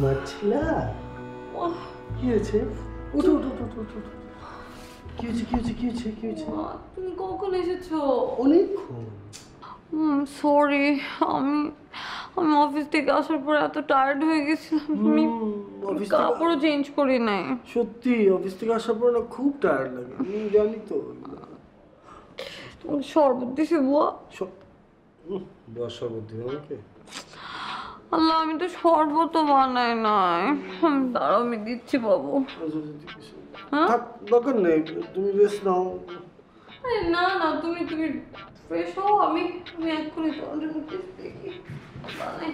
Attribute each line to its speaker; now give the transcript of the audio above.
Speaker 1: ঘুমাচ্ছিলা? কি হয়েছে? উঠো উঠো উঠো উঠো উঠো। কি হয়েছে কি হয়েছে কি হয়েছে কি হয়েছে?
Speaker 2: তুমি কখন এসেছো?
Speaker 1: অনেকক্ষণ।
Speaker 2: সরি, আমি আমি অফিস থেকে আসার পর এত টায়ার্ড হয়ে গেছিলাম, আমি
Speaker 1: অফিস
Speaker 2: কাপড়ও চেঞ্জ করি নাই।
Speaker 1: সত্যি অফিস থেকে আসার পর না খুব টায়ার্ড লাগে, আমি জানি তো।
Speaker 2: শরবত দিছে বুয়া?
Speaker 1: বস শরবত দিবে আমাকে?
Speaker 2: আল্লাহ, আমি তো শরবতও বানাই নাই। দাঁড়াও, আমি দিচ্ছি বাবু।
Speaker 1: থাক, দরকার নেই, তুমি রেস্ট নাও।
Speaker 2: না না, তুমি তুমি ফ্রেশ হও, আমি আমি এক্ষুনি তোমার জন্য কিছু দেখি বানাই।